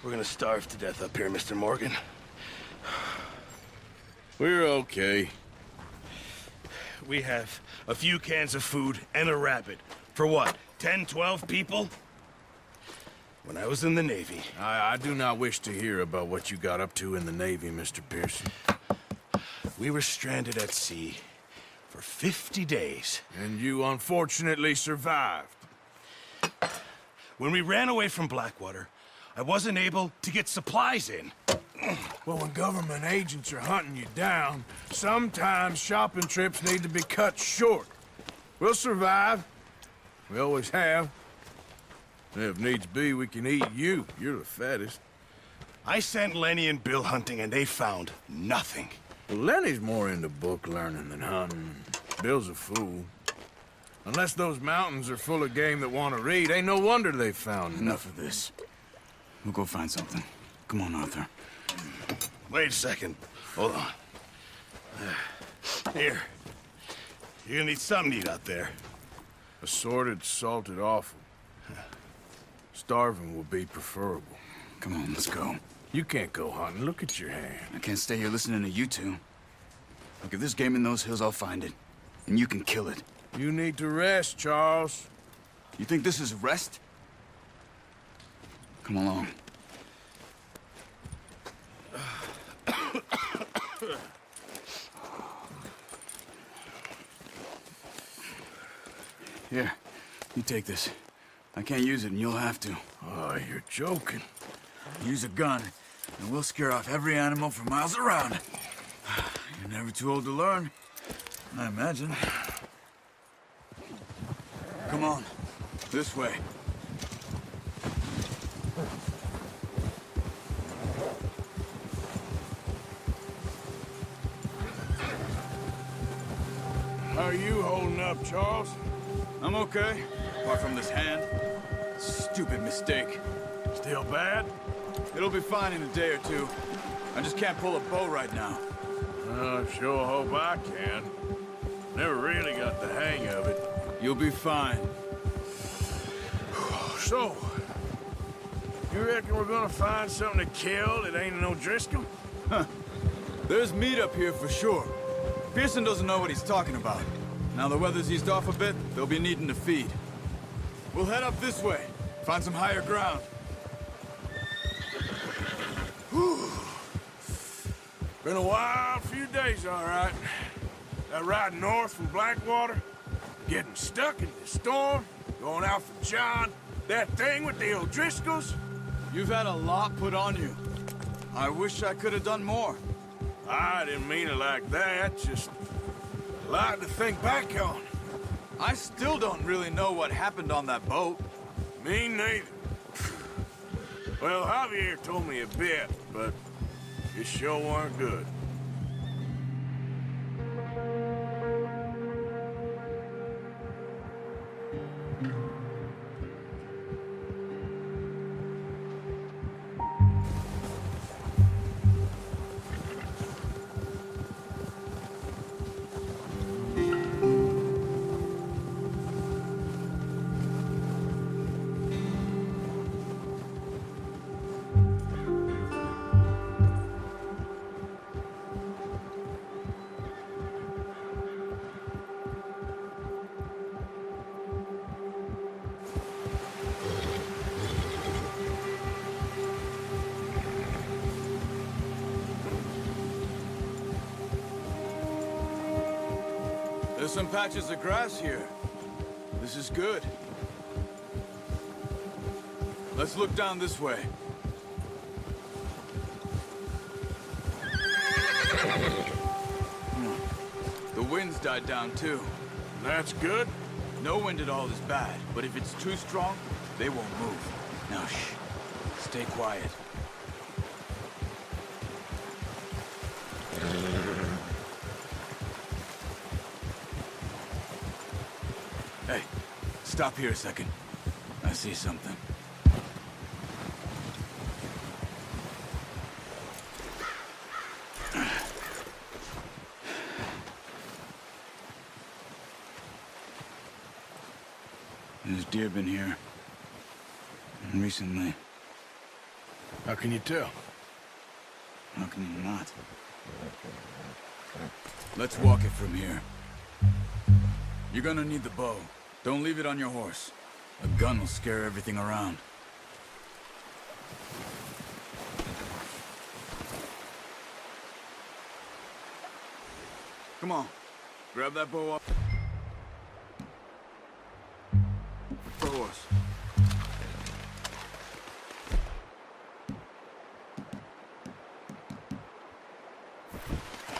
We're gonna starve to death up here, Mr. Morgan. We're okay. We have a few cans of food and a rabbit. For what, 10, 12 people? When I was in the Navy... I do not wish to hear about what you got up to in the Navy, Mr. Pearson. We were stranded at sea for 50 days. And you unfortunately survived. When we ran away from Blackwater, I wasn't able to get supplies in. Well, when government agents are hunting you down, sometimes shopping trips need to be cut short. We'll survive. We always have. And if needs be, we can eat you. You're the fattest. I sent Lenny and Bill hunting, and they found nothing. Well, Lenny's more into book learning than hunting. Bill's a fool. Unless those mountains are full of game that want to read, ain't no wonder they found Enough of this. We'll go find something. Come on, Arthur. Wait a second. Hold on. Here. You're gonna need something to eat out there. Assorted, salted offal. Starving will be preferable. Come on, let's go. You can't go hunting. Look at your hand. I can't stay here listening to you two. Look, if there's game in those hills, I'll find it. And you can kill it. You need to rest, Charles. You think this is rest? Come along. Here, you take this. I can't use it, and you'll have to. Oh, you're joking. Use a gun, and we'll scare off every animal for miles around. You're never too old to learn, I imagine. Come on, this way. How are you holding up, Charles? I'm okay, apart from this hand. Stupid mistake. Still bad? It'll be fine in a day or two. I just can't pull a bow right now. I sure hope I can. Never really got the hang of it. You'll be fine. So, you reckon we're gonna find something to kill that ain't no Driscoll? There's meat up here for sure. Pearson doesn't know what he's talking about. Now the weather's eased off a bit, they'll be needing to feed. We'll head up this way, find some higher ground. Whew. Been a wild few days, all right. That ride north from Blackwater, getting stuck in the storm, going out for John, that thing with the O'Driscolls. You've had a lot put on you. I wish I could have done more. I didn't mean it like that, just a lot to think back on. I still don't really know what happened on that boat. Me neither. Well, Javier told me a bit, but it sure weren't good. There's some patches of grass here. This is good. Let's look down this way. The wind's died down too. That's good. No wind at all is bad, but if it's too strong, they won't move. Now shh. Stay quiet. Hey, stop here a second. I see something. There's deer been here. And recently. How can you tell? How can you not? Let's walk it from here. You're gonna need the bow. Don't leave it on your horse. A gun will scare everything around. Come on. Grab that bow up. The horse.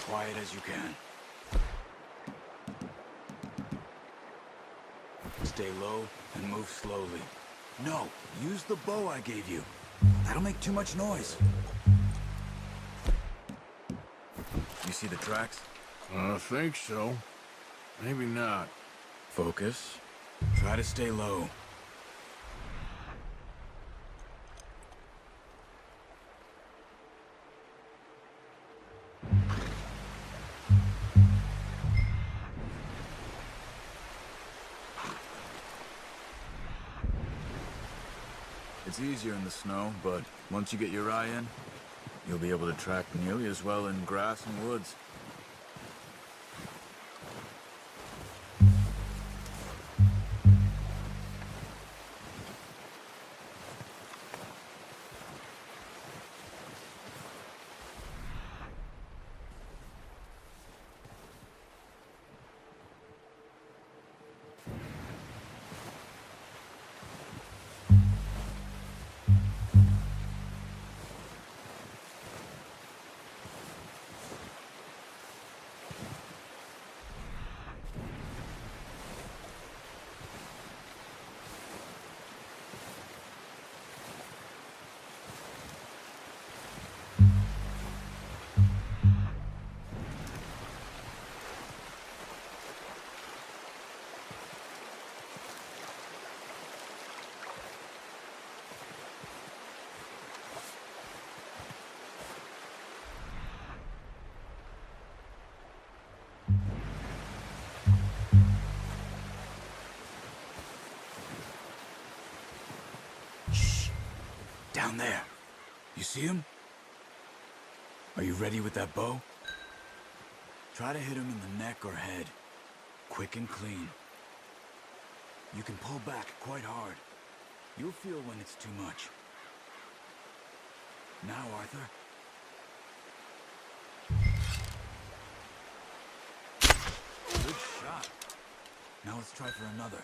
Quiet as you can. Stay low and move slowly. No, use the bow I gave you. That'll make too much noise. You see the tracks? I think so. Maybe not. Focus. Try to stay low. It's easier in the snow, but once you get your eye in, you'll be able to track nearly as well in grass and woods. Down there. You see him? Are you ready with that bow? Try to hit him in the neck or head. Quick and clean. You can pull back quite hard. You'll feel when it's too much. Now, Arthur. Good shot. Now let's try for another.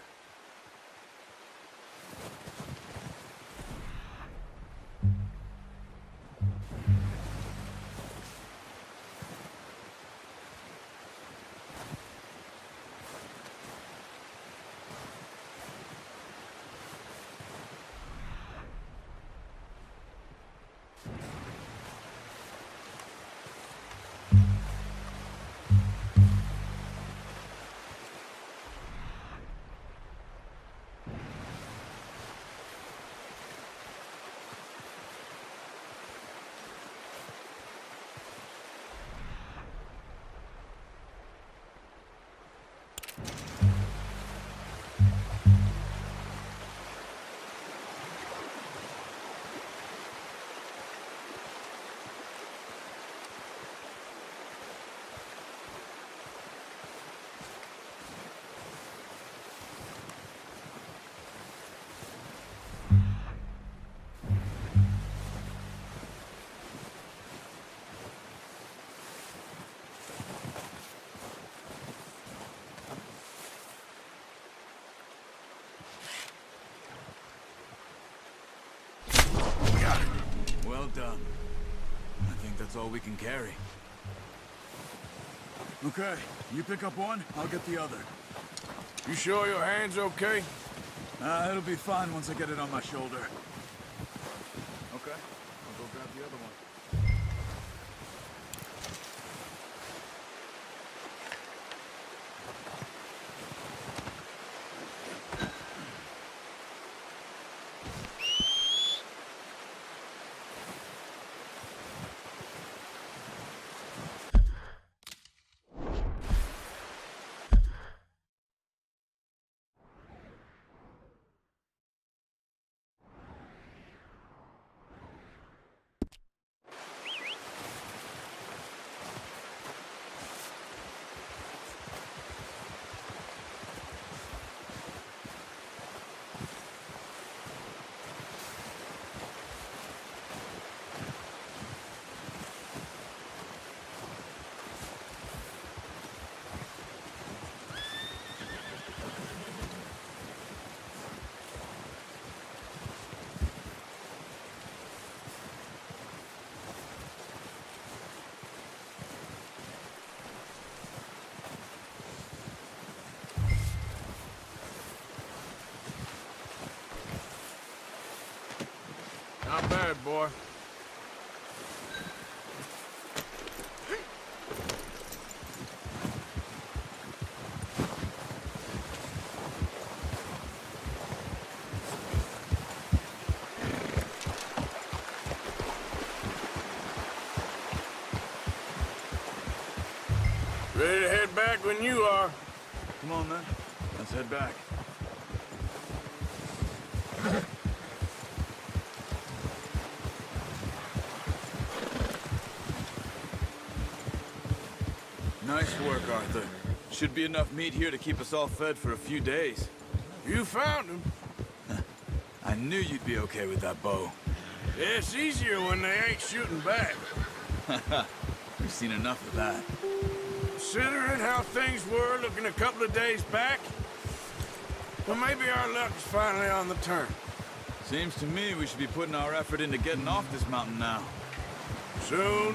Well done. I think that's all we can carry. Okay, you pick up one, I'll get the other. You sure your hand's okay? It'll be fine once I get it on my shoulder. Okay, I'll go grab the other one. Not bad, boy. Ready to head back when you are. Come on, then. Let's head back. Nice work, Arthur. Should be enough meat here to keep us all fed for a few days. You found him. I knew you'd be okay with that bow. Yeah, it's easier when they ain't shooting back. We've seen enough of that. Considering how things were looking a couple of days back, well, maybe our luck is finally on the turn. Seems to me we should be putting our effort into getting off this mountain now. Soon.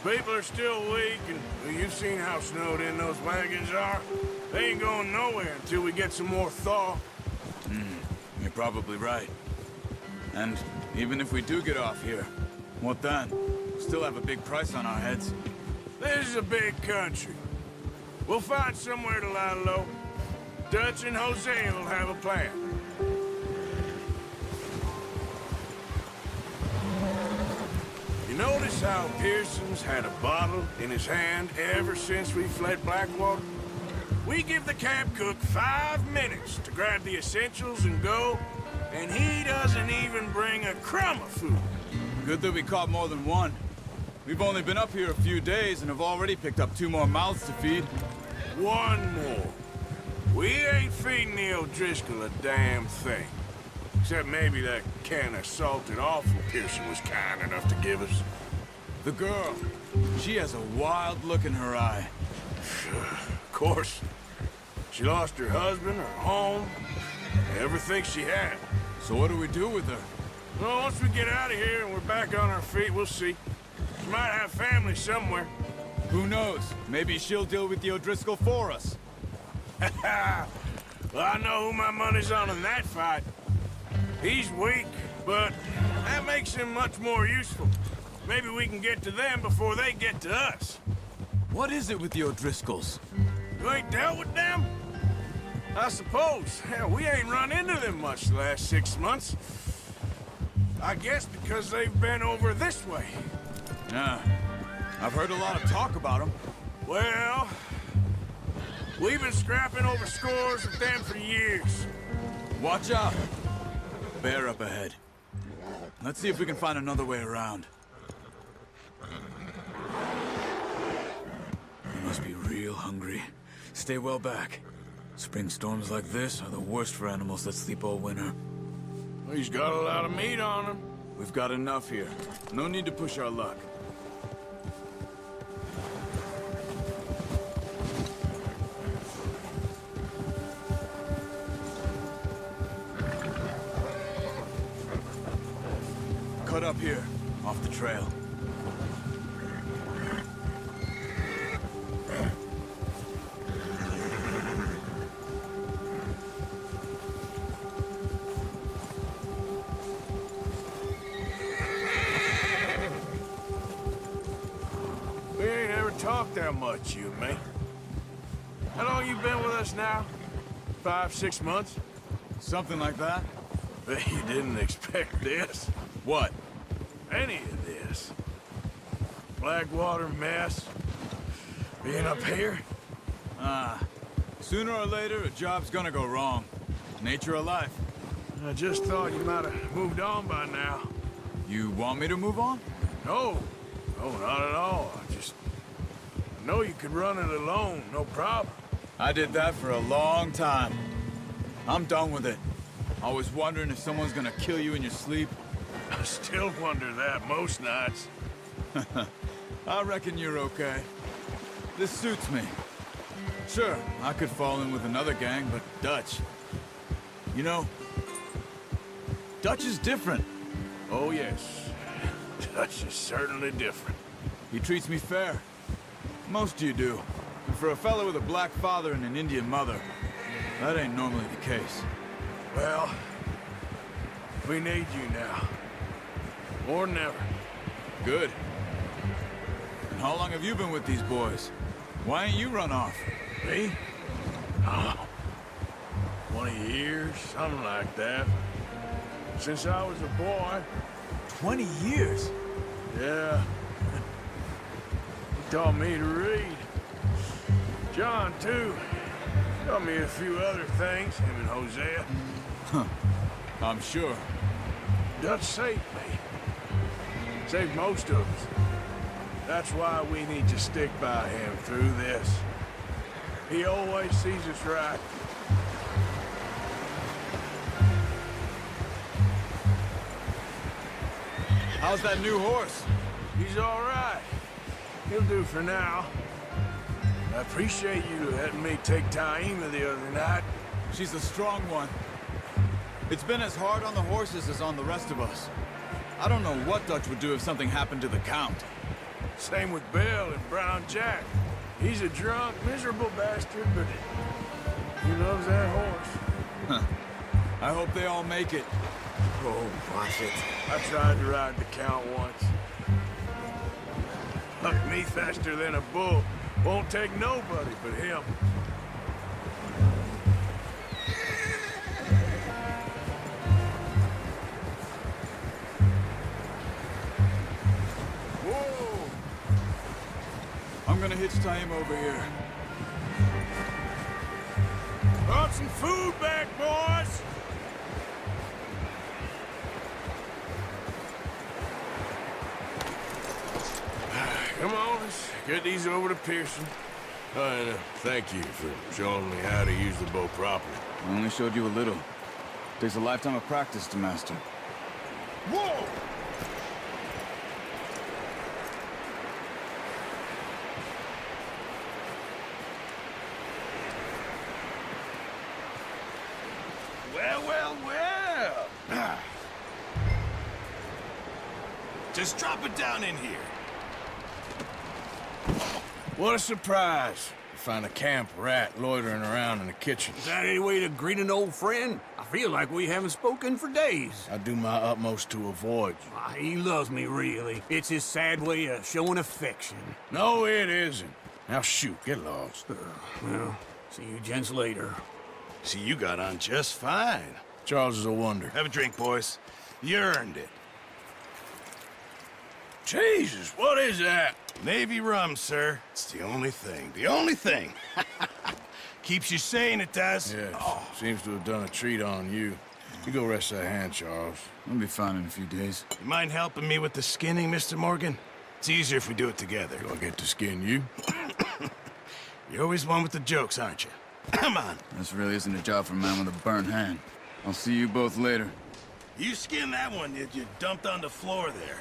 People are still weak, and well, you've seen how snowed in those wagons are. They ain't going nowhere until we get some more thaw. You're probably right. And even if we do get off here, what then? Still have a big price on our heads. This is a big country. We'll find somewhere to lie low. Dutch and Hosea will have a plan. You notice how Pearson's had a bottle in his hand ever since we fled Blackwater? We give the camp cook 5 minutes to grab the essentials and go, and he doesn't even bring a crumb of food. Good that we caught more than one. We've only been up here a few days and have already picked up 2 more mouths to feed. One more. We ain't feeding the O'Driscoll a damn thing. Except maybe that can of salted offal Pearson was kind enough to give us. The girl, she has a wild look in her eye. Of course. She lost her husband, her home, everything she had. So what do we do with her? Well, once we get out of here and we're back on our feet, we'll see. She might have family somewhere. Who knows? Maybe she'll deal with the O'Driscoll for us. Well, I know who my money's on in that fight. He's weak, but that makes him much more useful. Maybe we can get to them before they get to us. What is it with the O'Driscolls? You ain't dealt with them? I suppose. Hell, we ain't run into them much the last 6 months. I guess because they've been over this way. Yeah, I've heard a lot of talk about them. Well, we've been scrapping over scores with them for years. Watch out. Bear up ahead. Let's see if we can find another way around. You must be real hungry. Stay well back. Spring storms like this are the worst for animals that sleep all winter. He's got a lot of meat on him. We've got enough here. No need to push our luck. Cut up here, off the trail. We ain't ever talked that much, you and me. How long you been with us now? 5, 6 months? Something like that? Bet you didn't expect this. What? Any of this. Blackwater mess. Being up here. Sooner or later, a job's gonna go wrong. Nature of life. I just thought you might have moved on by now. You want me to move on? No. No, not at all. I know you could run it alone, no problem. I did that for a long time. I'm done with it. Always wondering if someone's gonna kill you in your sleep. I still wonder that most nights. I reckon you're okay. This suits me. Sure, I could fall in with another gang, but Dutch... You know, Dutch is different. Oh, yes. Dutch is certainly different. He treats me fair. Most of you do. And for a fellow with a black father and an Indian mother, that ain't normally the case. Well, we need you now. or never. Good. And how long have you been with these boys? Why ain't you run off? Me? Oh, 20 years, something like that. Since I was a boy. 20 years? Yeah. He taught me to read. John, too. Taught me a few other things, him and Hosea. I'm sure. Dutch saved me. Saved most of us. That's why we need to stick by him through this. He always sees us right. How's that new horse? He's all right. He'll do for now. I appreciate you letting me take Taima the other night. She's a strong one. It's been as hard on the horses as on the rest of us. I don't know what Dutch would do if something happened to the Count. Same with Bill and Brown Jack. He's a drunk, miserable bastard, but he loves that horse. I hope they all make it. Oh, watch it. I tried to ride the Count once. Hucked me faster than a bull. Won't take nobody but him. Whoa! I'm gonna hitch Taima over here. Brought some food back, boys! Come on, let's get these over to Pearson. And thank you for showing me how to use the bow properly. I only showed you a little. Takes a lifetime of practice to master. Whoa! Well, well, well. Just drop it down in here. What a surprise. To find a camp rat loitering around in the kitchen. Is that any way to greet an old friend? I feel like we haven't spoken for days. I do my utmost to avoid you. He loves me, really. It's his sad way of showing affection. No, it isn't. Now shoot, get lost. Well, see you gents later. See, you got on just fine. Charles is a wonder. Have a drink, boys. You earned it. Jesus, what is that? Navy rum, sir. It's the only thing. The only thing. Keeps you sane, it does. Yes, seems to have done a treat on you. You go rest that hand, Charles. I'll be fine in a few days. You mind helping me with the skinning, Mr. Morgan? It's easier if we do it together. Do I get to skin you? You're always one with the jokes, aren't you? Come on. This really isn't a job for a man with a burnt hand. I'll see you both later. You skin that one that you dumped on the floor there.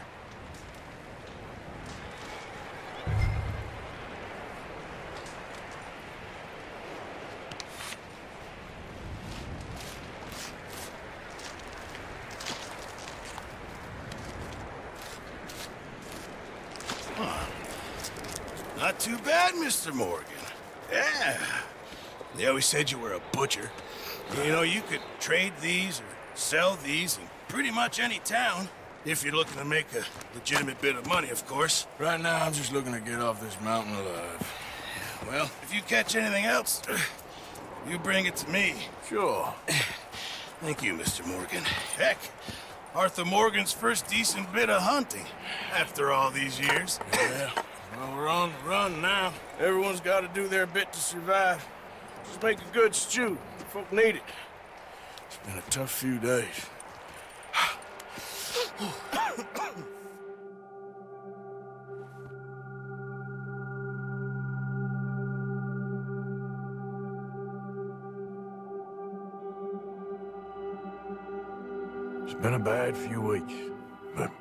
Not too bad, Mr. Morgan. Yeah. They always said you were a butcher. You know, you could trade these or sell these in pretty much any town. If you're looking to make a legitimate bit of money, of course. Right now, I'm just looking to get off this mountain alive. Well, if you catch anything else, you bring it to me. Sure. Thank you, Mr. Morgan. Heck, Arthur Morgan's first decent bit of hunting after all these years. Yeah. Well, we're on the run now. Everyone's got to do their bit to survive. Just make a good stew. Folk need it. It's been a tough few days. It's been a bad few weeks, but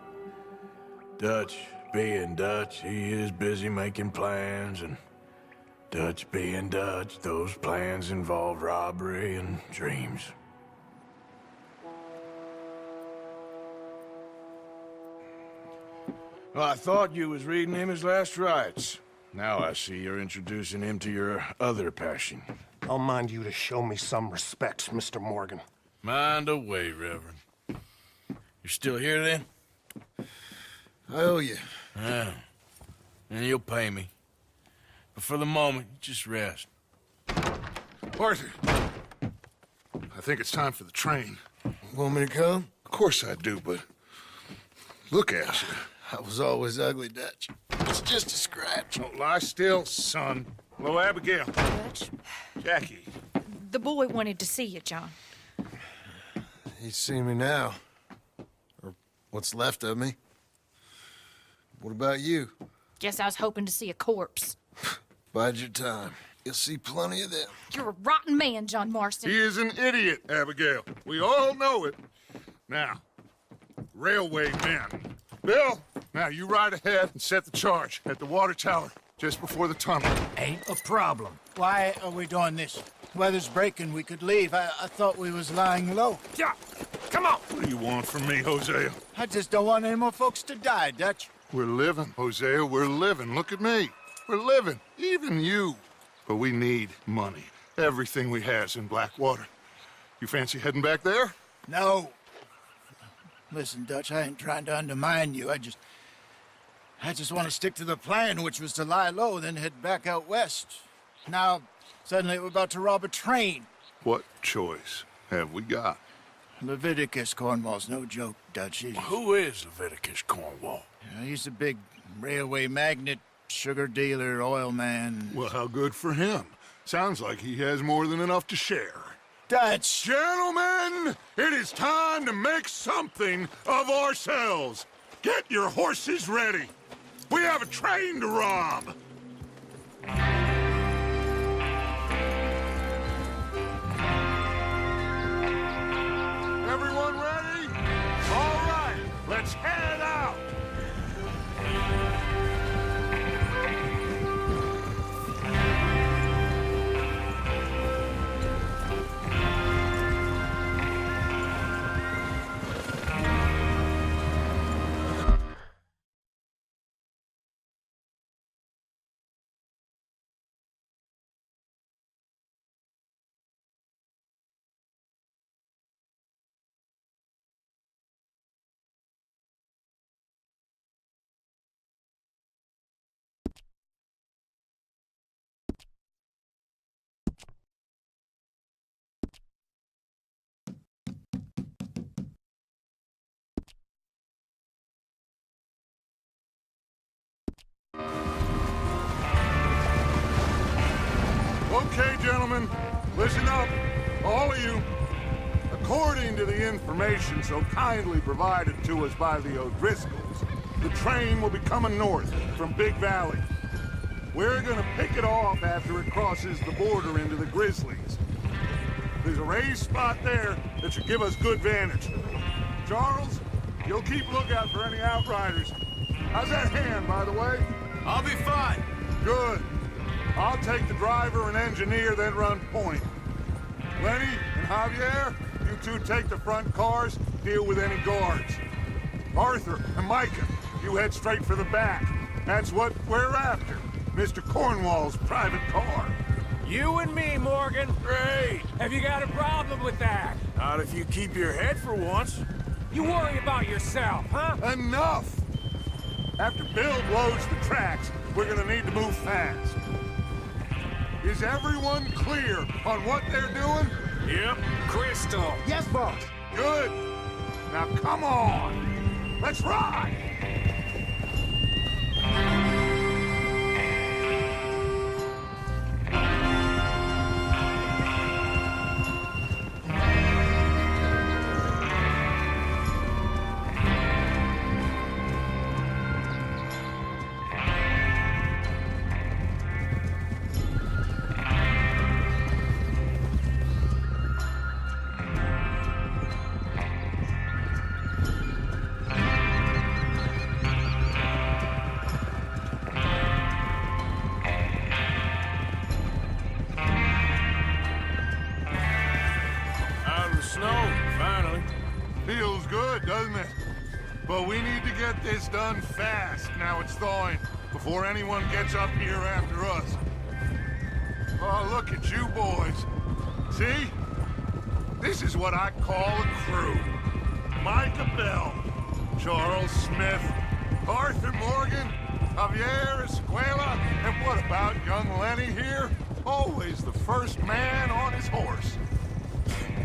Dutch being Dutch, he is busy making plans, and Dutch being Dutch, those plans involve robbery and dreams. Well, I thought you was reading him his last rites. Now I see you're introducing him to your other passion. I'll mind you to show me some respect, Mr. Morgan. Mind away, Reverend. You're still here, then? I owe you. Yeah. And you'll pay me. But for the moment, just rest. Arthur, I think it's time for the train. Want me to come? Of course I do, but look at you. I was always ugly, Dutch. It's just a scratch. Don't lie still, son. Hello, Abigail. Dutch, Jackie. the boy wanted to see you, John. He's seen me now. Or what's left of me. What about you? Guess I was hoping to see a corpse. Bide your time. You'll see plenty of them. You're a rotten man, John Marston. He is an idiot, Abigail. We all know it. Now, railway men. Bill, now you ride ahead and set the charge at the water tower just before the tunnel. Ain't a problem. Why are we doing this? Weather's breaking. We could leave. I thought we was lying low. Yeah, come on. What do you want from me, Hosea? I just don't want any more folks to die, Dutch. We're living, Hosea. We're living. Look at me. We're living. Even you. But we need money. Everything we has in Blackwater. You fancy heading back there? No. Listen, Dutch, I ain't trying to undermine you. I just want to stick to the plan, which was to lie low, then head back out west. Now, suddenly we're about to rob a train. What choice have we got? Leviticus Cornwall's no joke, Dutch. Who is Leviticus Cornwall? He's a big railway magnate, sugar dealer, oil man. Well, how good for him. Sounds like he has more than enough to share. Dutch! Gentlemen, it is time to make something of ourselves. Get your horses ready. We have a train to rob. Everyone ready? All right, let's head out. Okay, gentlemen, listen up, all of you. According to the information so kindly provided to us by the O'Driscolls, the train will be coming north from Big Valley. We're gonna pick it off after it crosses the border into the Grizzlies. There's a raised spot there that should give us good vantage. Charles, you'll keep lookout for any outriders. How's that hand, by the way? I'll be fine. Good. I'll take the driver and engineer, then run point. Lenny and Javier, you two take the front cars, deal with any guards. Arthur and Micah, you head straight for the back. That's what we're after. Mr. Cornwall's private car. You and me, Morgan. Great. Have you got a problem with that? Not if you keep your head for once. You worry about yourself, huh? Enough! After Bill blows the tracks, we're gonna need to move fast. Is everyone clear on what they're doing? Yep. Crystal. Yes, boss. Good. Now come on. Let's ride! Feels good, doesn't it? But we need to get this done fast, now it's thawing, before anyone gets up here after us. Oh, look at you boys. See? This is what I call a crew. Micah Bell, Charles Smith, Arthur Morgan, Javier Escuela, and what about young Lenny here? Always the first man on his horse.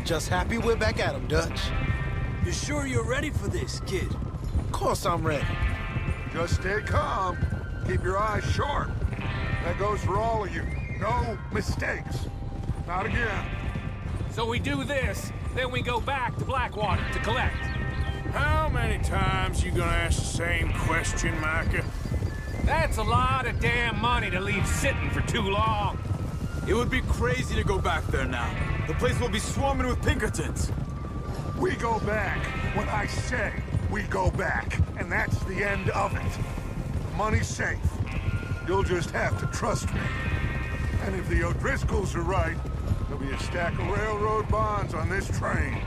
Just happy we're back at him, Dutch. You sure you're ready for this, kid? Of course I'm ready. Just stay calm. Keep your eyes sharp. That goes for all of you. No mistakes. Not again. So we do this, then we go back to Blackwater to collect. How many times you gonna ask the same question, Micah? That's a lot of damn money to leave sitting for too long. It would be crazy to go back there now. The place will be swarming with Pinkertons. We go back when I say we go back, and that's the end of it. Money's safe. You'll just have to trust me. And if the O'Driscolls are right, there'll be a stack of railroad bonds on this train.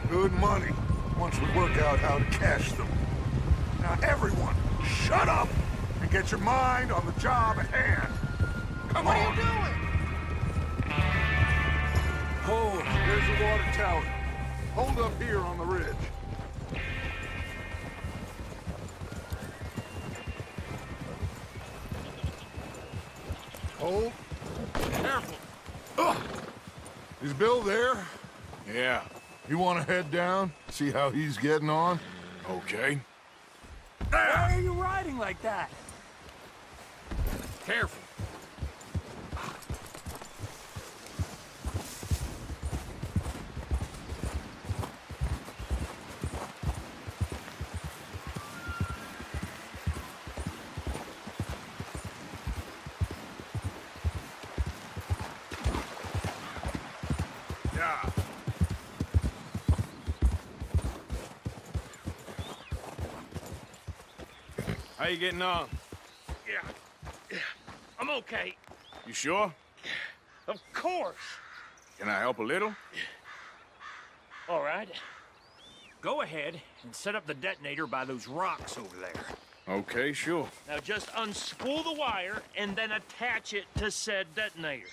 Good money, once we work out how to cash them. Now everyone, shut up and get your mind on the job at hand. Come on. What are you doing? Oh, there's the water tower. Hold up here on the ridge. Hold. Careful. Ugh. Is Bill there? Yeah. You want to head down? See how he's getting on? Okay. Why are you riding like that? Careful. Yeah. How you getting on? Yeah. I'm okay. You sure? Of course. Can I help a little? All right. Go ahead and set up the detonator by those rocks over there. Okay, sure. Now just unspool the wire and then attach it to said detonator.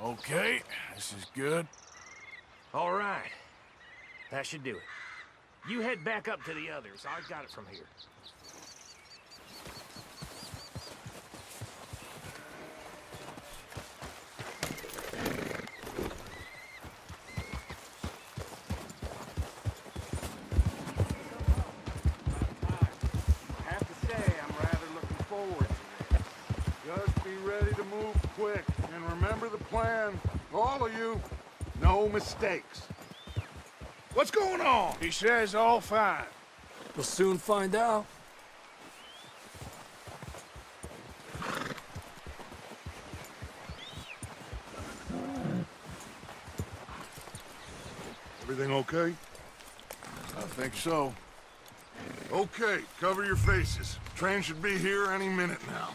Okay, this is good. All right. That should do it. You head back up to the others. I've got it from here. I have to say, I'm rather looking forward to it. Just be ready to move quick, and remember the plan. All of you, no mistakes. What's going on? He says all fine. We'll soon find out. Everything okay? I think so. Okay, cover your faces. Train should be here any minute now.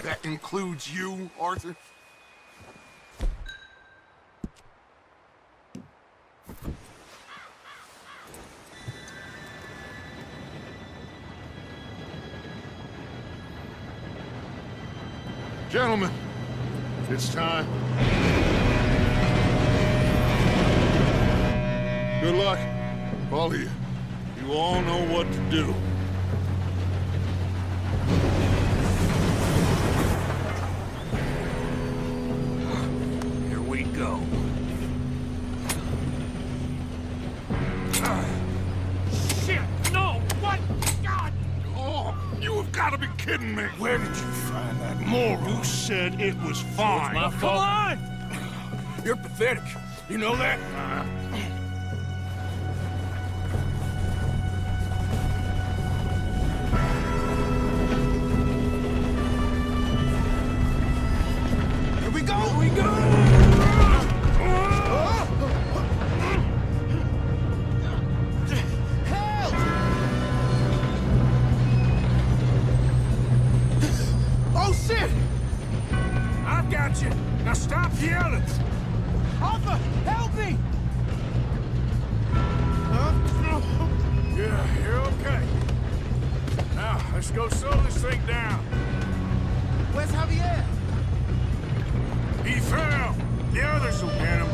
That includes you, Arthur? Gentlemen, it's time. Good luck. All of you. You all know what to do. Here we go. Shit! No! What? God! Oh, you have got to be kidding me. Where did you find that moron? You said it was fine. My fault. Come on! You're pathetic. You know that? Here we go! Here we go! Help! Oh, shit! I've got you. Now stop yelling. Arthur, help me! Yeah, you're okay. Now, let's go slow this thing down. Where's Javier? He fell. The others will get him.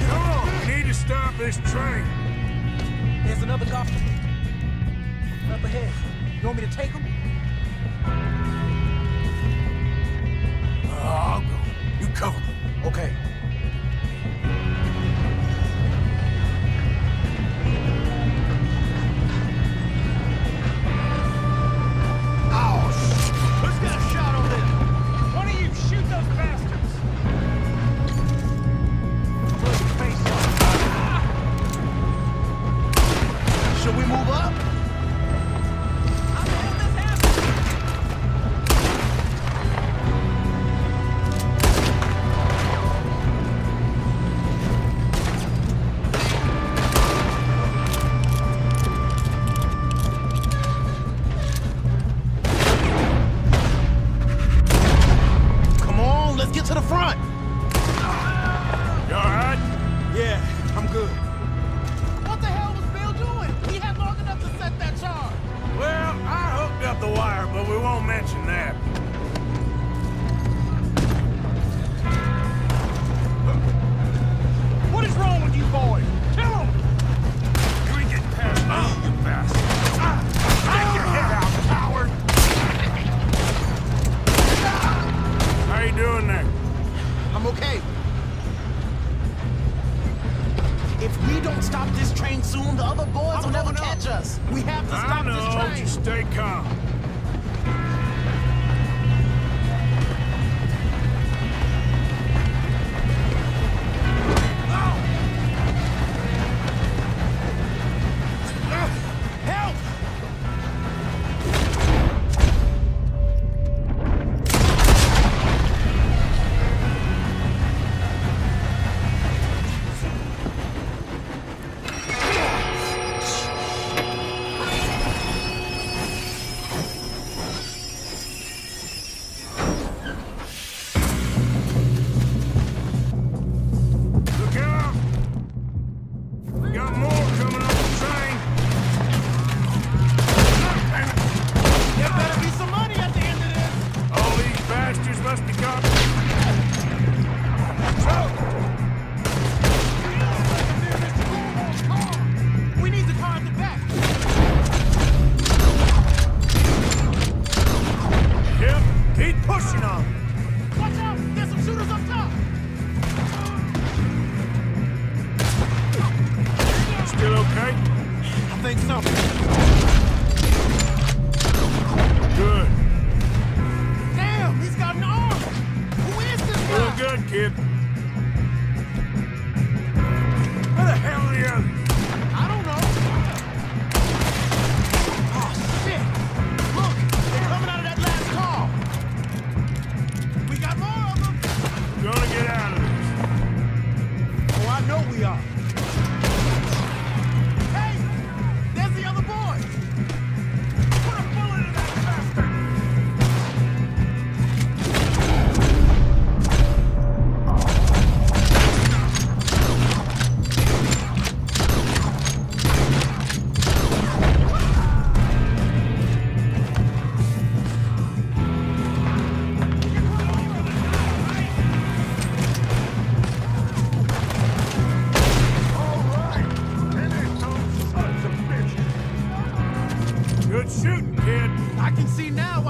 Come on, we need to stop this train. There's another guy up ahead. You want me to take him? I'll go. You cover me. Okay. Who's got a shot on them? One of you shoot those bastards! Put your face on. Should we move up? How the hell this happened? Come on, let's get to the front. You all right? Yeah, I'm good. What the hell was Bill doing? He had long enough to set that charge. Well, I hooked up the wire, but we won't mention that. What is wrong with you boys? Kill him! You ain't getting past me, you bastard. Stick your head out, coward! How you doing there? I'm okay. If we don't stop this train soon, the other boys will never catch us. We have to I stop this know, train. just stay calm. Help!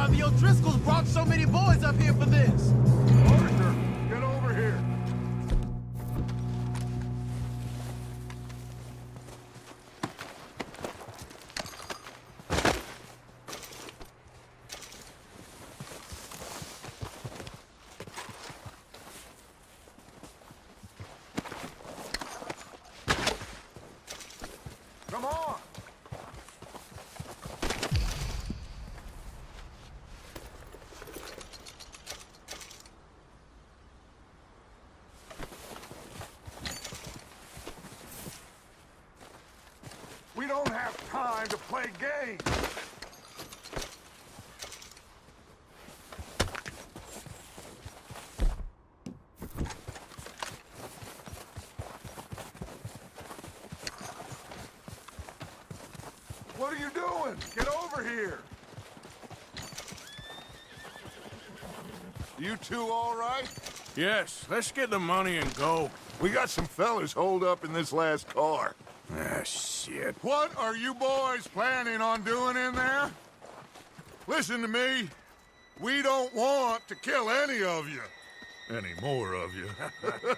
why the O'Driscolls brought so many boys up here for this. Arthur, get over here. Come on. We don't have time to play games. What are you doing? Get over here. You two all right? Yes, let's get the money and go. We got some fellas holed up in this last car. Ah, shit. What are you boys planning on doing in there? Listen to me. We don't want to kill any of you. Any more of you.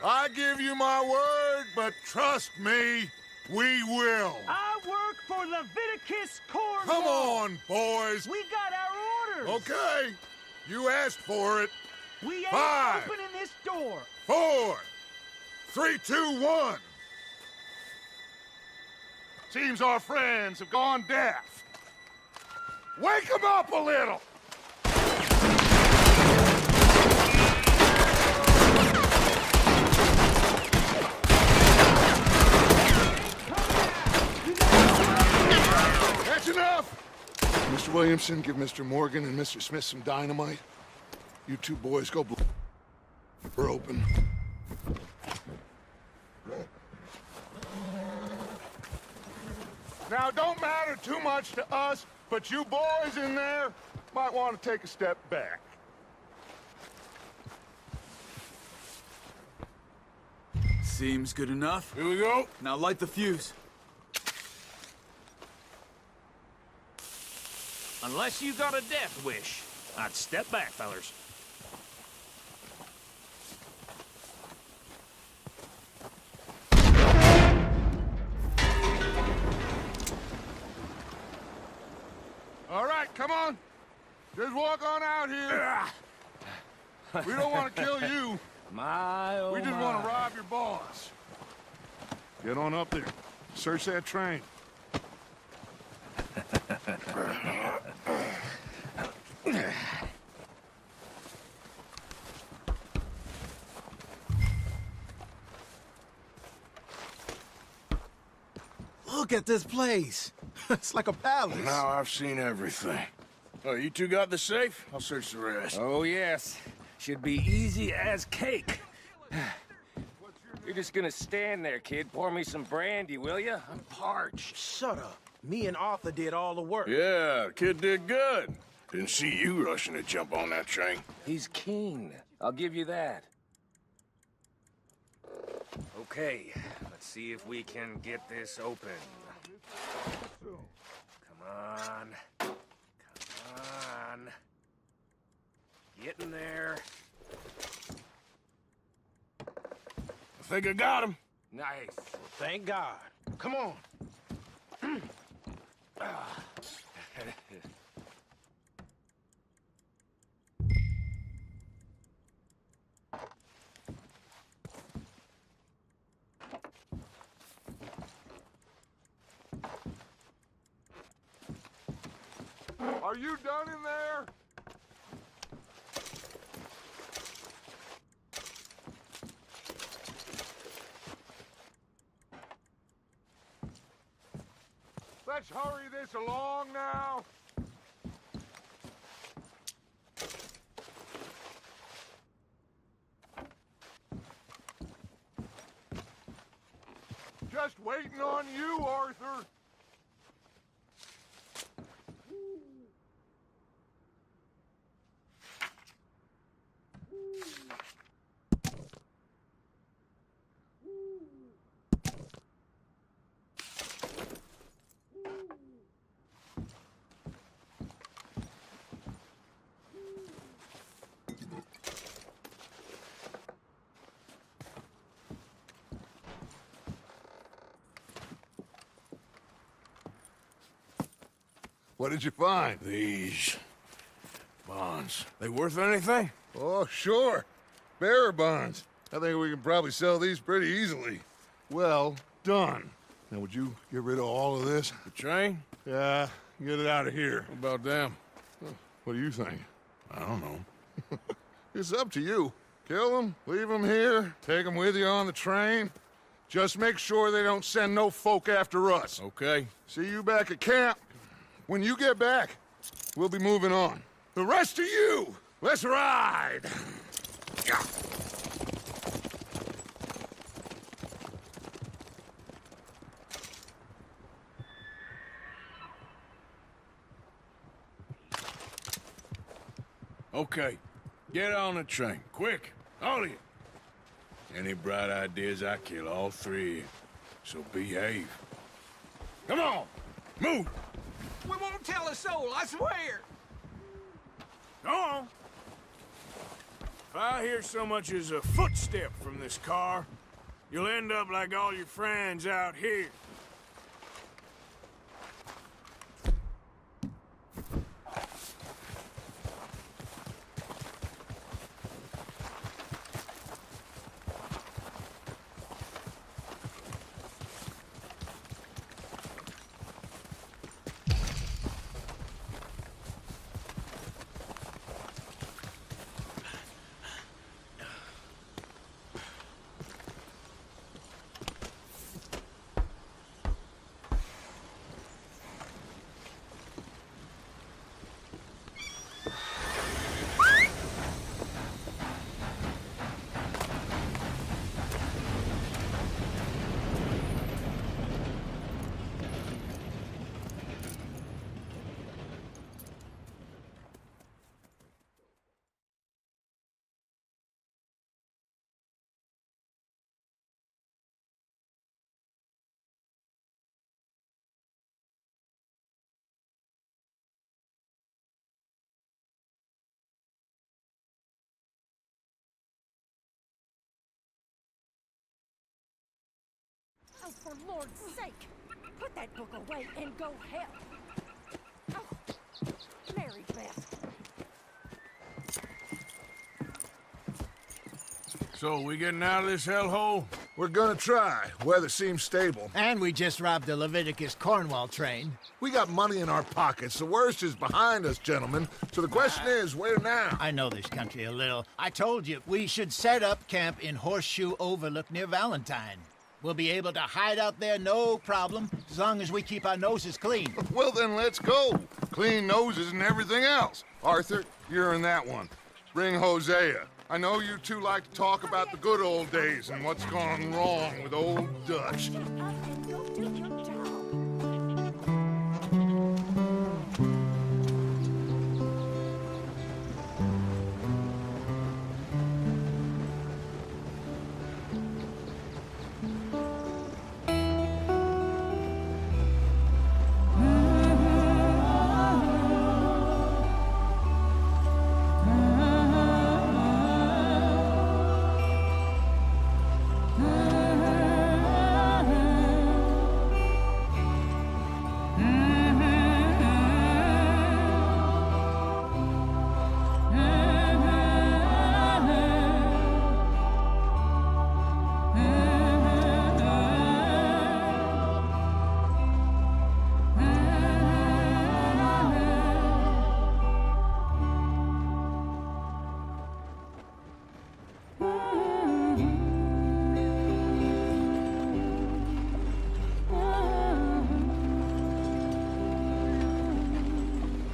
I give you my word, but trust me, we will. I work for Leviticus Cornwall. Come on, boys. We got our orders. Okay. You asked for it. We ain't 5, opening this door. 4, 3, 2, 1. Seems our friends have gone deaf. Wake them up a little! That's enough! Mr. Williamson, give Mr. Morgan and Mr. Smith some dynamite. You two boys go blow her open. Now, it don't matter too much to us, but you boys in there might want to take a step back. Seems good enough. Here we go. Now light the fuse. Unless you got a death wish, I'd step back, fellers. All right, come on. Just walk on out here. We don't want to kill you. My, oh We just want to rob your boss. Get on up there. Search that train. Look at this place. It's like a palace. Now I've seen everything. Oh, you two got the safe? I'll search the rest. Oh, yes. Should be easy as cake. You're just gonna stand there, kid. Pour me some brandy, will you? I'm parched. Shut up. Me and Arthur did all the work. Yeah, the kid did good. Didn't see you rushing to jump on that train. He's keen. I'll give you that. Okay, let's see if we can get this open. Come on. Come on. Get in there. I think I got him. Nice. Thank God. Come on. Are you done in there? Let's hurry this along now. Just waiting on you, Arthur. What did you find? These bonds. They worth anything? Oh, sure. Bearer bonds. I think we can probably sell these pretty easily. Well done. Now, would you get rid of all of this? The train? Yeah, get it out of here. What about them? What do you think? I don't know. It's up to you. Kill them, leave them here, take them with you on the train. Just make sure they don't send no folk after us. Okay. See you back at camp. When you get back, we'll be moving on. The rest of you, let's ride! Yeah. Okay. Get on the train. Quick. All of you. Any bright ideas, I kill all three of you. So behave. Come on! Move! We won't tell a soul, I swear! Go on! If I hear so much as a footstep from this car, you'll end up like all your friends out here. Oh, for Lord's sake! Put that book away and go help! Oh, Mary Beth. So, we getting out of this hellhole? We're gonna try. Weather seems stable. And we just robbed the Leviticus Cornwall train. We got money in our pockets. The worst is behind us, gentlemen. So the question is, where now? I know this country a little. I told you, we should set up camp in Horseshoe Overlook near Valentine. We'll be able to hide out there no problem, as long as we keep our noses clean. Well, then let's go. Clean noses and everything else. Arthur, you're in that one. Bring Hosea. I know you two like to talk about the good old days and what's gone wrong with old Dutch.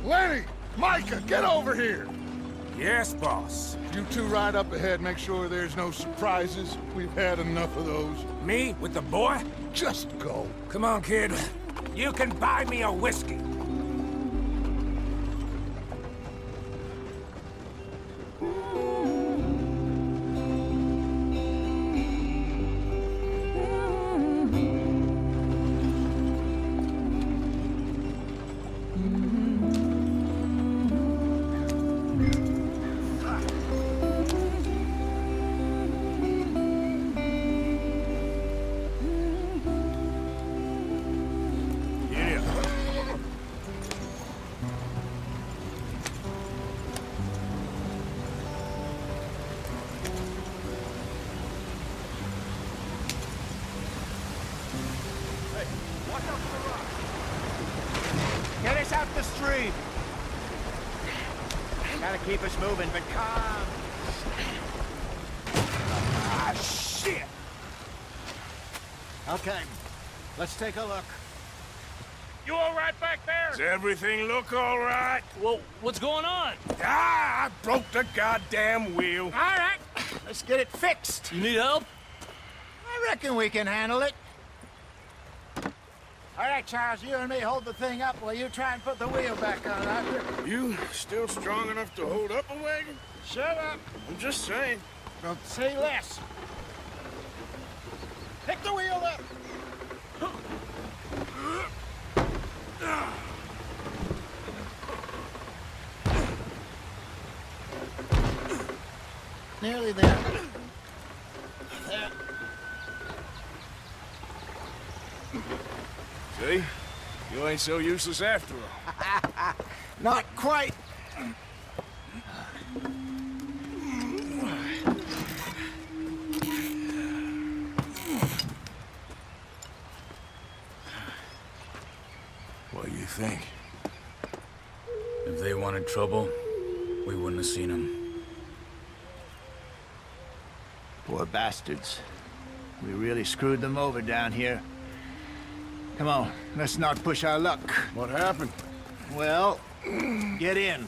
Lenny! Micah, get over here! Yes, boss. You two ride up ahead, make sure there's no surprises. We've had enough of those. Me with the boy? Just go. Come on, kid. You can buy me a whiskey. Watch out for the rock. Get us out the stream. Gotta keep us moving, but calm. Ah, shit! Okay, let's take a look. You all right back there? Does everything look all right? Well, what's going on? Ah, I broke the goddamn wheel. All right, let's get it fixed. You need help? I reckon we can handle it. All right, Charles, you and me hold the thing up while you try and put the wheel back on, Arthur. You still strong enough to hold up a wagon? Shut up. I'm just saying. Well, say less. Pick the wheel up. Nearly there. There. See? You ain't so useless after all. Not quite. What do you think? If they wanted trouble, we wouldn't have seen them. Poor bastards. We really screwed them over down here. Come on, let's not push our luck. What happened? Well, get in.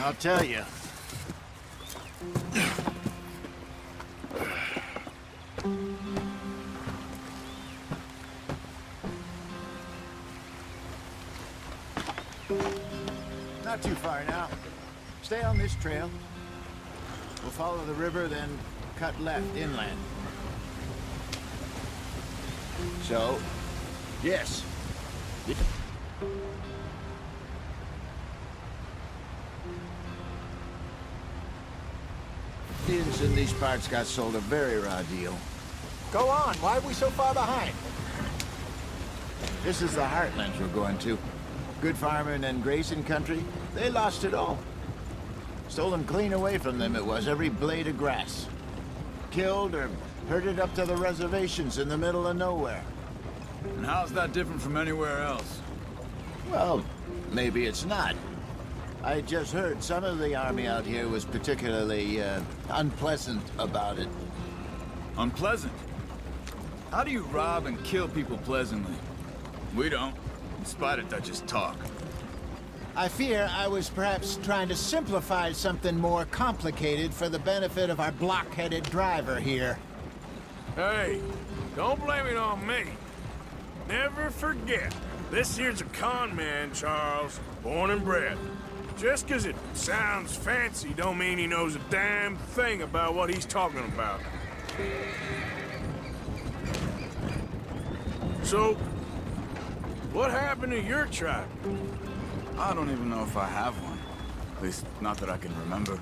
I'll tell you. Not too far now. Stay on this trail. We'll follow the river, then cut left inland. So, yes. Indians in these parts got sold a very raw deal. Go on, why are we so far behind? This is the heartlands we're going to. Good farming and grazing country, they lost it all. Stolen clean away from them it was, every blade of grass. Killed or herded up to the reservations in the middle of nowhere. And how's that different from anywhere else? Well, maybe it's not. I just heard some of the army out here was particularly, unpleasant about it. Unpleasant? How do you rob and kill people pleasantly? We don't, in spite of Dutch's talk. I fear I was perhaps trying to simplify something more complicated for the benefit of our block-headed driver here. Hey, don't blame it on me. Never forget, this here's a con man, Charles, born and bred. Just 'cause it sounds fancy don't mean he knows a damn thing about what he's talking about. So, what happened to your tribe? I don't even know if I have one. At least, not that I can remember.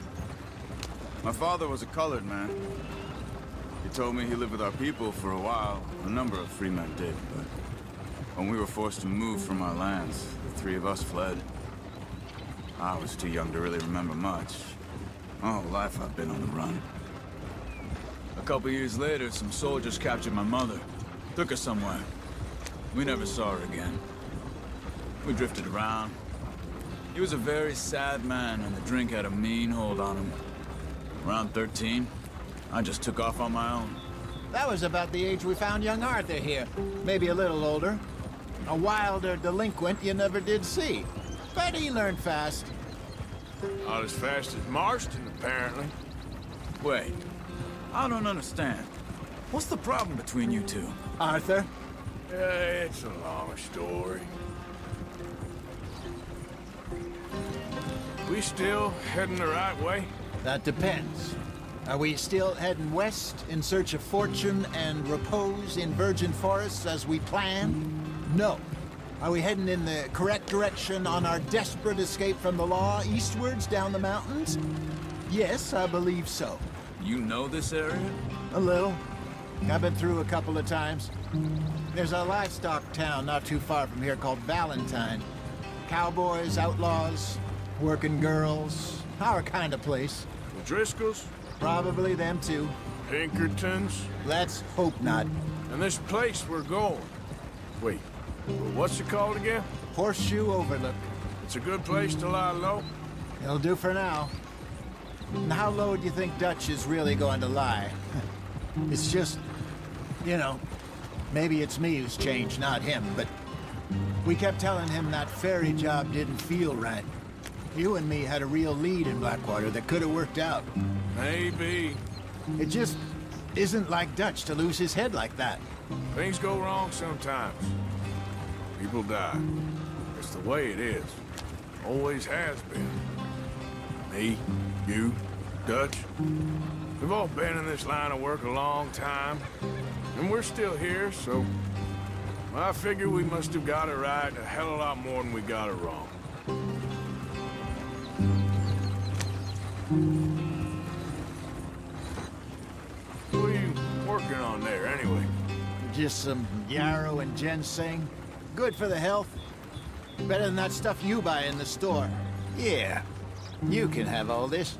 My father was a colored man. He told me he lived with our people for a while. A number of free men did, but when we were forced to move from our lands, the three of us fled. I was too young to really remember much. My whole life I've been on the run. A couple years later, some soldiers captured my mother. Took her somewhere. We never saw her again. We drifted around. He was a very sad man, and the drink had a mean hold on him. Around 13, I just took off on my own. That was about the age we found young Arthur here. Maybe a little older. A wilder delinquent you never did see. But he learned fast. Not as fast as Marston, apparently. Wait, I don't understand. What's the problem between you two? Arthur? It's a long story. We still heading the right way? That depends. Are we still heading west in search of fortune and repose in virgin forests as we planned? No. Are we heading in the correct direction on our desperate escape from the law eastwards down the mountains? Yes, I believe so. You know this area? A little. I've been through a couple of times. There's a livestock town not too far from here called Valentine. Cowboys, outlaws, working girls, our kind of place. The Driscolls? Probably them too. Pinkertons? Let's hope not. And this place we're going. Wait, What's it called again? Horseshoe Overlook. It's a good place to lie low. It'll do for now. And how low do you think Dutch is really going to lie? It's just, you know, maybe it's me who's changed, not him, but we kept telling him that ferry job didn't feel right. You and me had a real lead in Blackwater that could have worked out. Maybe. It just isn't like Dutch to lose his head like that. Things go wrong sometimes. People die. It's the way it is. Always has been. Me, you, Dutch. We've all been in this line of work a long time. And we're still here, so... I figure we must have got it right a hell of a lot more than we got it wrong. What are you working on there, anyway? Just some yarrow and ginseng. Good for the health. Better than that stuff you buy in the store. Yeah, you can have all this.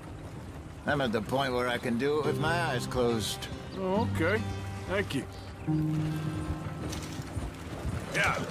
I'm at the point where I can do it with my eyes closed. Oh, okay. Thank you. Yeah.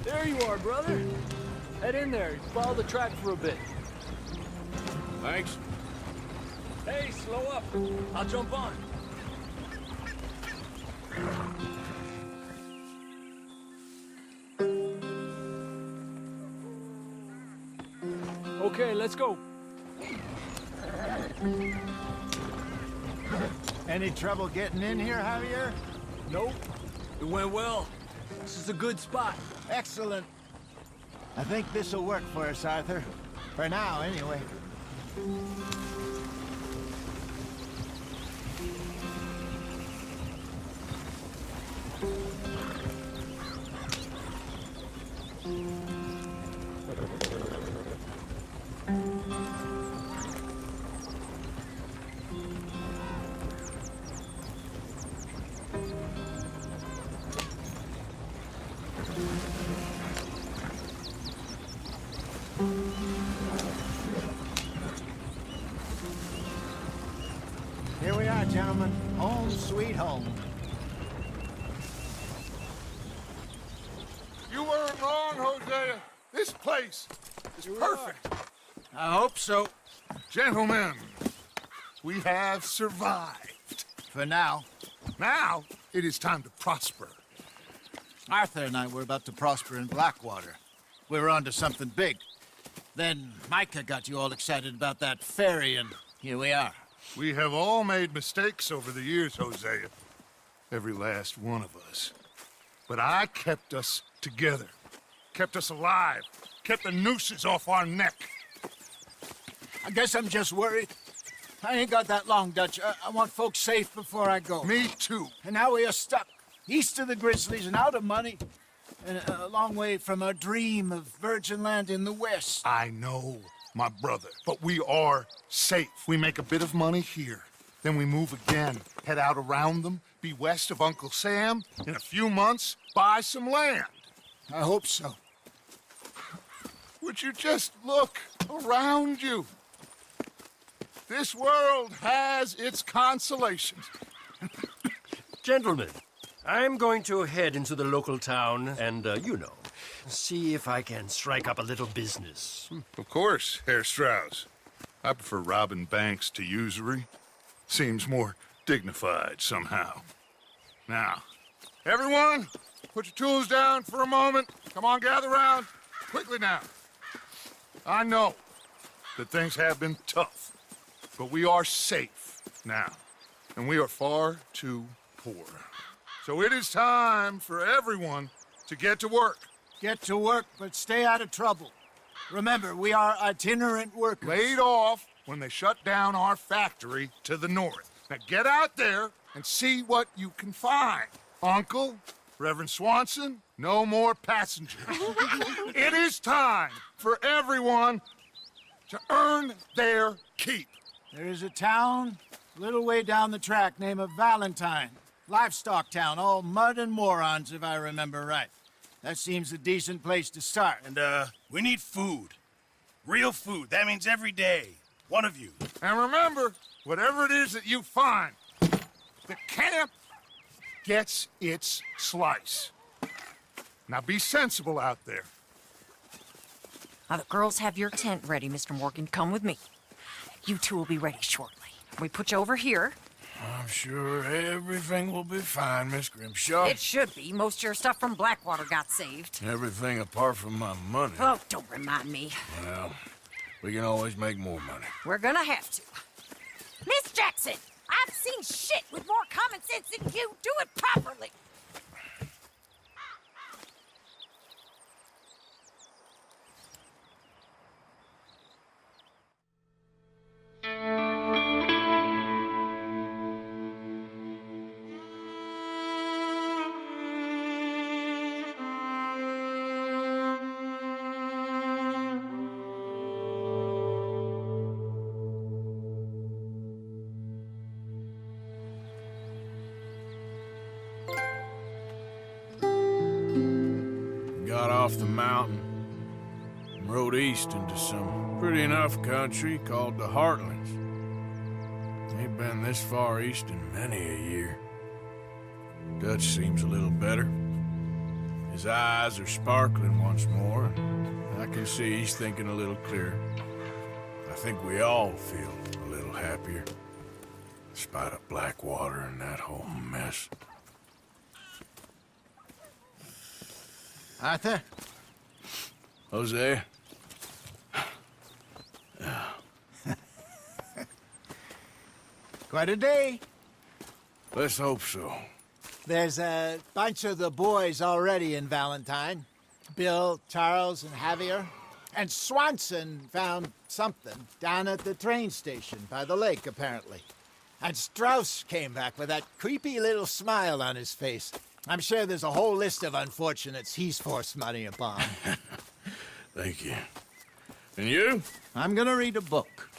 There you are, brother. Head in there. Follow the track for a bit. Thanks. Hey, slow up. I'll jump on. Okay, let's go. Any trouble getting in here, Javier? Nope. It went well. This is a good spot. Excellent. I think this'll work for us, Arthur. For now, anyway. Here we are, gentlemen. Home sweet home. You weren't wrong, Hosea. This place is perfect. I hope so. Gentlemen, we have survived. For now. Now, it is time to prosper. Arthur and I were about to prosper in Blackwater. We were onto something big. Then Micah got you all excited about that ferry, and here we are. We have all made mistakes over the years, Hosea. Every last one of us. But I kept us together. Kept us alive. Kept the nooses off our neck. I guess I'm just worried. I ain't got that long, Dutch. I want folks safe before I go. Me too. And now we are stuck. East of the Grizzlies and out of money. And a long way from our dream of virgin land in the west. I know, my brother. But we are safe. We make a bit of money here. Then we move again. Head out around them. Be west of Uncle Sam. In a few months, buy some land. I hope so. Would you just look around you? This world has its consolations. Gentlemen, I'm going to head into the local town and, you know, see if I can strike up a little business. Of course, Herr Strauss. I prefer robbing banks to usury. Seems more dignified somehow. Now, everyone, put your tools down for a moment. Come on, gather round. Quickly now. I know that things have been tough, but we are safe now, and we are far too poor. So it is time for everyone to get to work. Get to work, but stay out of trouble. Remember, we are itinerant workers. Laid off when they shut down our factory to the north. Now get out there and see what you can find. Uncle, Reverend Swanson, no more passengers. It is time for everyone to earn their keep. There is a town a little way down the track named Valentine. Livestock town, all mud and morons, if I remember right. That seems a decent place to start. And, we need food. Real food. That means every day. One of you. And remember, whatever it is that you find, the camp gets its slice. Now be sensible out there. Now, the girls have your tent ready, Mr. Morgan. Come with me. You two will be ready shortly. We put you over here. I'm sure everything will be fine, Miss Grimshaw. It should be. Most of your stuff from Blackwater got saved. Everything apart from my money. Oh, don't remind me. Well, we can always make more money. We're gonna have to. Miss Jackson, I've seen shit with more common sense than you. Do it properly. Got off the mountain and rode east into some pretty enough country called the Heartlands. Ain't been this far east in many a year. Dutch seems a little better. His eyes are sparkling once more, and I can see he's thinking a little clearer. I think we all feel a little happier, in spite of Blackwater and that whole mess. Arthur? Hosea? Quite a day. Let's hope so. There's a bunch of the boys already in Valentine. Bill, Charles, and Javier. And Swanson found something down at the train station by the lake, apparently. And Strauss came back with that creepy little smile on his face. I'm sure there's a whole list of unfortunates he's forced money upon. Thank you. And you? I'm gonna read a book.